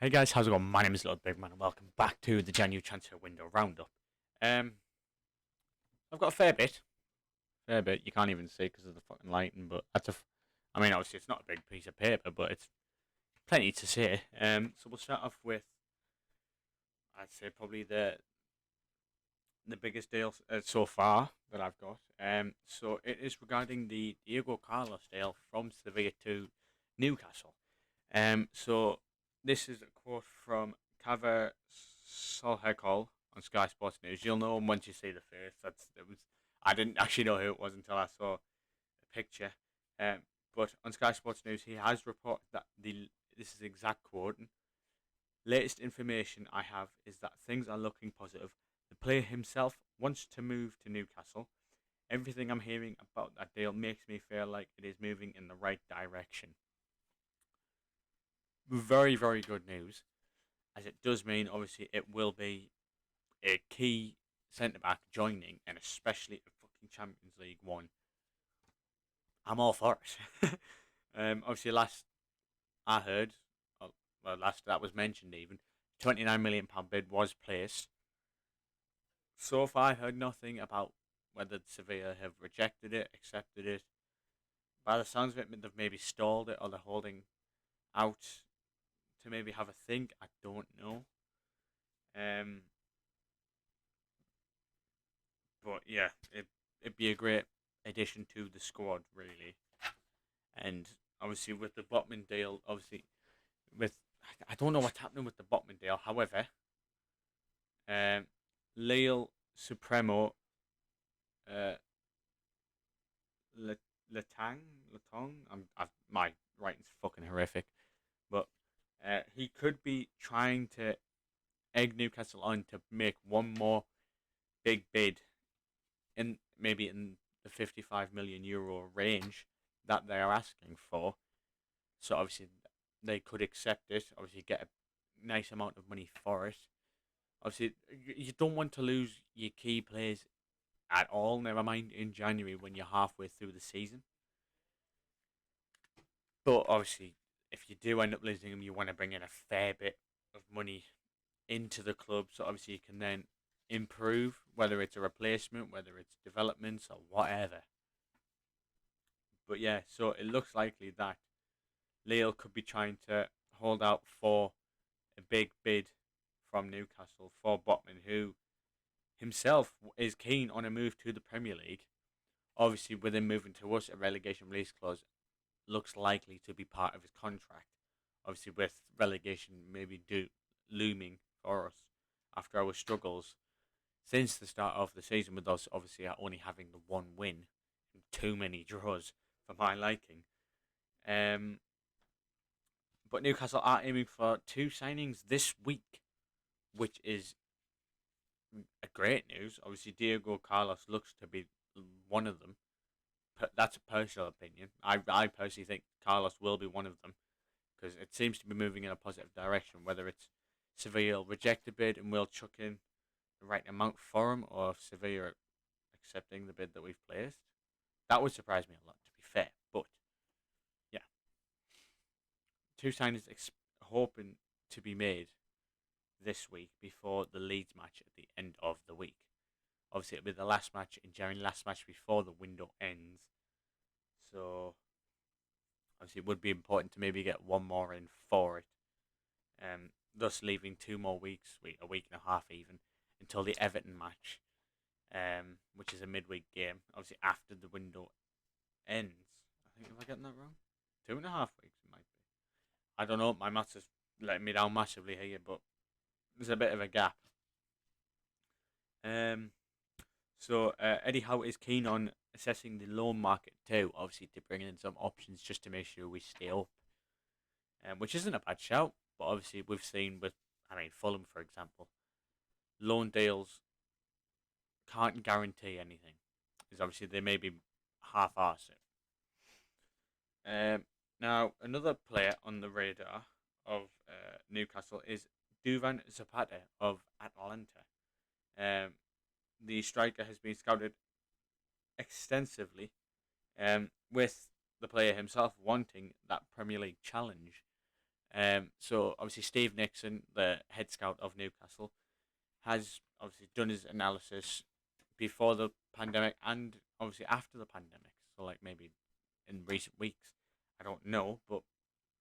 Hey guys, how's it going? My name is Little Big Man and welcome back to the January Transfer Window Roundup. Um, I've got a fair bit. You can't even see because of the fucking lighting, but I mean, obviously it's not a big piece of paper, but it's plenty to say. So we'll start off with, I'd say probably the biggest deal so far that I've got. So it is regarding the Diego Carlos deal from Sevilla to Newcastle. So this is a quote from Cover Solhekol on Sky Sports News. You'll know him once you see the face. I didn't actually know who it was until I saw the picture. Um, but on Sky Sports News, he has reported that this is exact quote. Latest information I have is that things are looking positive. The player himself wants to move to Newcastle. Everything I'm hearing about that deal makes me feel like it is moving in the right direction. Very, very good news, as it does mean obviously it will be a key centre back joining, and especially a fucking Champions League one. I'm all for it. Obviously, last I heard, well, last that was mentioned, even £29 million bid was placed. So far, I heard nothing about whether Sevilla have rejected it, accepted it. By the sounds of it, they've maybe stalled it or they're holding out to maybe have a think. I don't know. Um, but yeah, it'd be a great addition to the squad, really. And obviously with the Botman deal, obviously with I don't know what's happening with the Botman deal. However, um, Lille Supremo, uh, Letang. My writing's fucking horrific, but he could be trying to egg Newcastle on to make one more big bid in maybe in the €55 million range that they are asking for. So obviously they could accept it. Obviously get a nice amount of money for it. Obviously you don't want to lose your key players at all. Never mind in January when you're halfway through the season. But obviously, if you do end up losing them, you want to bring in a fair bit of money into the club, so obviously you can then improve, whether it's a replacement, whether it's developments or whatever. But yeah, so it looks likely that Lille could be trying to hold out for a big bid from Newcastle for Botman, who himself is keen on a move to the Premier League. Obviously, with him moving to us, a relegation release clause looks likely to be part of his contract. Obviously, with relegation maybe looming for us after our struggles since the start of the season, with us obviously only having the one win and too many draws for my liking. Um, but Newcastle are aiming for two signings this week, which is a great news. Obviously, Diego Carlos looks to be one of them. That's a personal opinion. I personally think Carlos will be one of them because it seems to be moving in a positive direction. Whether it's Sevilla reject a bid and we'll chuck in the right amount for him, or if Sevilla are accepting the bid that we've placed, that would surprise me a lot, to be fair. But yeah, two signings hoping to be made this week before the Leeds match at the end of the week. Obviously, it'll be the last match in January, last match before the window ends. So obviously, it would be important to maybe get one more in for it. Thus leaving 2 more weeks, a week and a half even, until the Everton match, which is a midweek game. Obviously, after the window ends. I think, am I getting that wrong? 2.5 weeks, it might be. I don't know. My maths is letting me down massively here, but there's a bit of a gap. Um, so Eddie Howe is keen on assessing the loan market too, obviously to bring in some options just to make sure we stay up, which isn't a bad shout. But obviously we've seen with, I mean, Fulham for example, loan deals can't guarantee anything, because obviously they may be half-arse it. Now another player on the radar of Newcastle is Duvan Zapata of Atalanta. Um, the striker has been scouted extensively, with the player himself wanting that Premier League challenge. So obviously Steve Nixon, the head scout of Newcastle, has obviously done his analysis before the pandemic and obviously after the pandemic. So like maybe in recent weeks, I don't know, but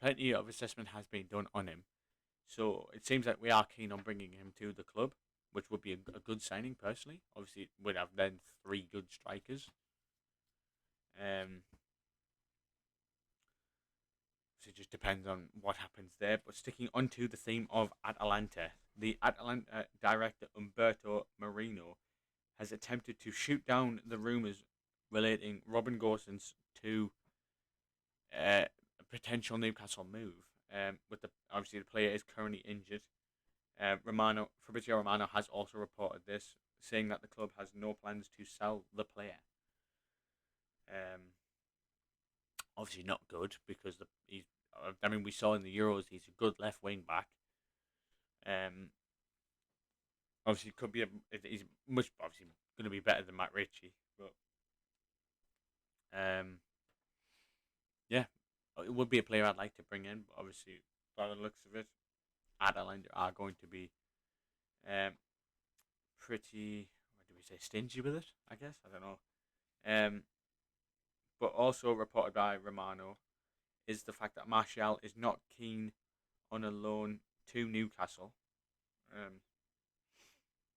plenty of assessment has been done on him. So it seems like we are keen on bringing him to the club, which would be a good signing personally. Obviously, we'd have then three good strikers. Um, so it just depends on what happens there. But sticking onto the theme of Atalanta, the Atalanta director Umberto Marino has attempted to shoot down the rumours relating Robin Gosens to a potential Newcastle move. With the obviously the player is currently injured. Fabrizio Romano has also reported this, saying that the club has no plans to sell the player. Um, Obviously not good because he's. I mean, we saw in the Euros he's a good left wing back. Um, Obviously could be he's much obviously going to be better than Matt Ritchie, but yeah, it would be a player I'd like to bring in. But obviously, by the looks of it, Atalanta are going to be um pretty. What do we say? Stingy with it, I guess. I don't know. Um, but also reported by Romano is the fact that Martial is not keen on a loan to Newcastle. Um,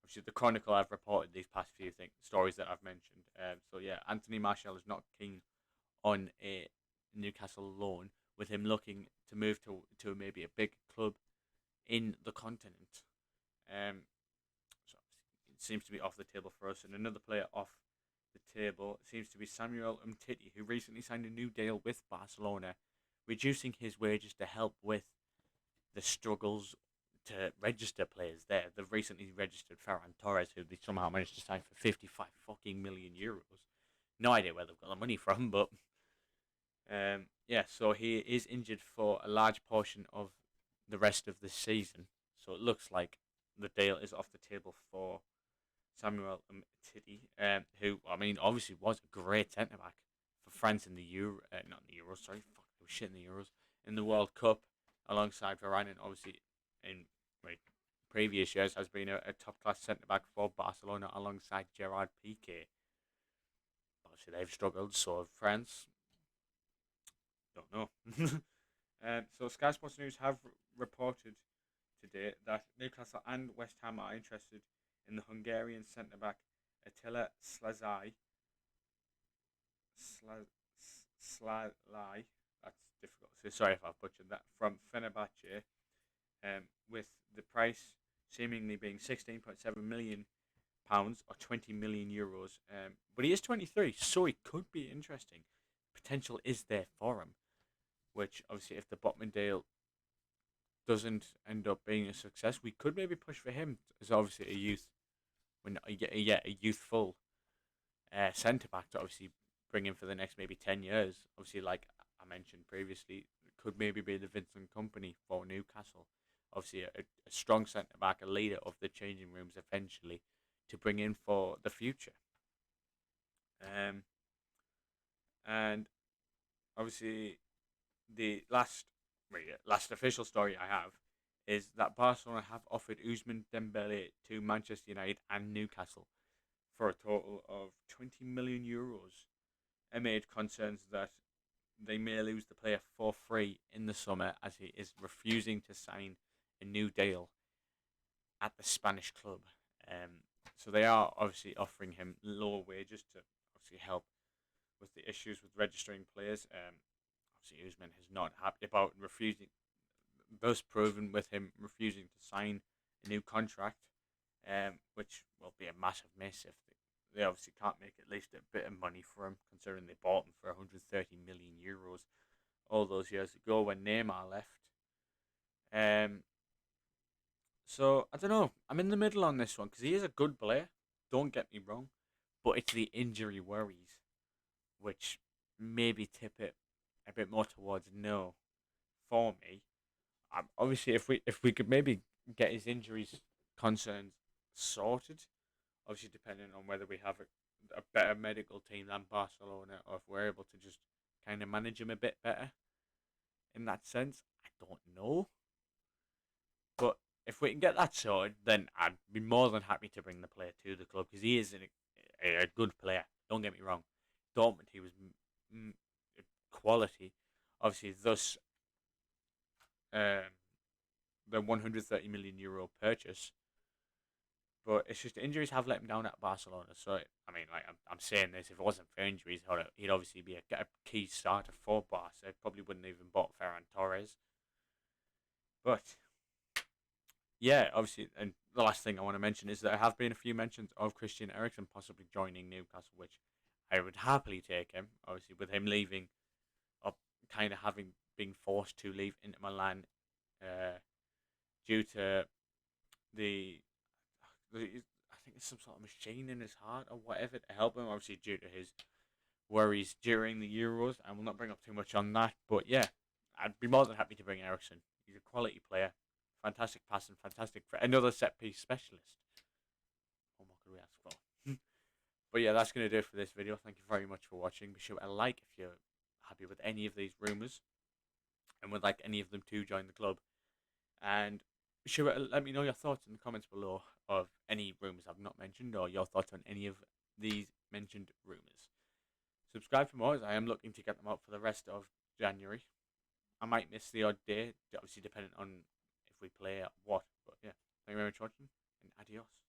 Obviously, the Chronicle have reported these past few stories that I've mentioned. So yeah, Anthony Martial is not keen on a Newcastle loan, with him looking to move to maybe a big club in the continent. So it seems to be off the table for us. And another player off the table seems to be Samuel Umtiti, who recently signed a new deal with Barcelona, reducing his wages to help with the struggles to register players there. They've recently registered Ferran Torres, who they somehow managed to sign for 55 fucking million euros. No idea where they've got the money from, but yeah, so he is injured for a large portion of the rest of the season. So it looks like the deal is off the table for Samuel Umtiti, who I mean obviously was a great centre back for France in the not in the Euros. Sorry, fuck, it was shit in the Euros in the World Cup alongside Varane, and obviously in like, previous years has been a top class centre back for Barcelona alongside Gerard Piqué. Obviously they've struggled, so have France. Don't know. So Sky Sports News have reported today that Newcastle and West Ham are interested in the Hungarian centre back Attila Szalai. That's difficult. So sorry if I've butchered that. From Fenerbahce, with the price seemingly being £16.7 million or 20 million euros. But he is 23, so it could be interesting. Potential is there for him, which obviously if the Botman deal doesn't end up being a success, we could maybe push for him as obviously a youth, when a youthful centre back to obviously bring in for the next maybe 10 years. Obviously, like I mentioned previously, it could maybe be the Vincent Company for Newcastle. Obviously, a strong centre back, a leader of the changing rooms eventually to bring in for the future. And obviously, the last official story I have is that Barcelona have offered Ousmane Dembele to Manchester United and Newcastle for a total of 20 million euros, amid concerns that they may lose the player for free in the summer as he is refusing to sign a new deal at the Spanish club. So they are obviously offering him lower wages to obviously help with the issues with registering players. Obviously, Usman has not happy about refusing, thus proven with him refusing to sign a new contract, which will be a massive miss if they obviously can't make at least a bit of money for him, considering they bought him for 130 million euros all those years ago when Neymar left. So I don't know. I'm in the middle on this one because he is a good player. Don't get me wrong, but it's the injury worries which maybe tip it a bit more towards no for me. Obviously, if we could maybe get his injuries concerns sorted, obviously depending on whether we have a better medical team than Barcelona, or if we're able to just kind of manage him a bit better in that sense. I don't know. But if we can get that sorted, then I'd be more than happy to bring the player to the club, because he is a good player. Don't get me wrong. Dortmund, he was mm, quality. Obviously, thus um, the 130 million euro purchase. But it's just injuries have let him down at Barcelona. So I mean, like I'm saying this, if it wasn't for injuries, he'd obviously be a key starter for Barca. They probably wouldn't even bought Ferran Torres. But yeah, obviously, and the last thing I want to mention is that there have been a few mentions of Christian Eriksen possibly joining Newcastle, which I would happily take him. Obviously, with him leaving, or kind of having been forced to leave Inter Milan uh, due to the I think it's some sort of machine in his heart or whatever to help him. Obviously, due to his worries during the Euros, and we'll not bring up too much on that. But yeah, I'd be more than happy to bring Ericsson. He's a quality player, fantastic passing, fantastic for another set piece specialist. What more could we ask for? But yeah, that's going to do it for this video. Thank you very much for watching. Be sure to like if you're happy with any of these rumours and would like any of them to join the club. And be sure to let me know your thoughts in the comments below of any rumours I've not mentioned, or your thoughts on any of these mentioned rumours. Subscribe for more, as I am looking to get them out for the rest of January. I might miss the odd day, obviously depending on if we play at what. But yeah, thank you very much for watching, and adios.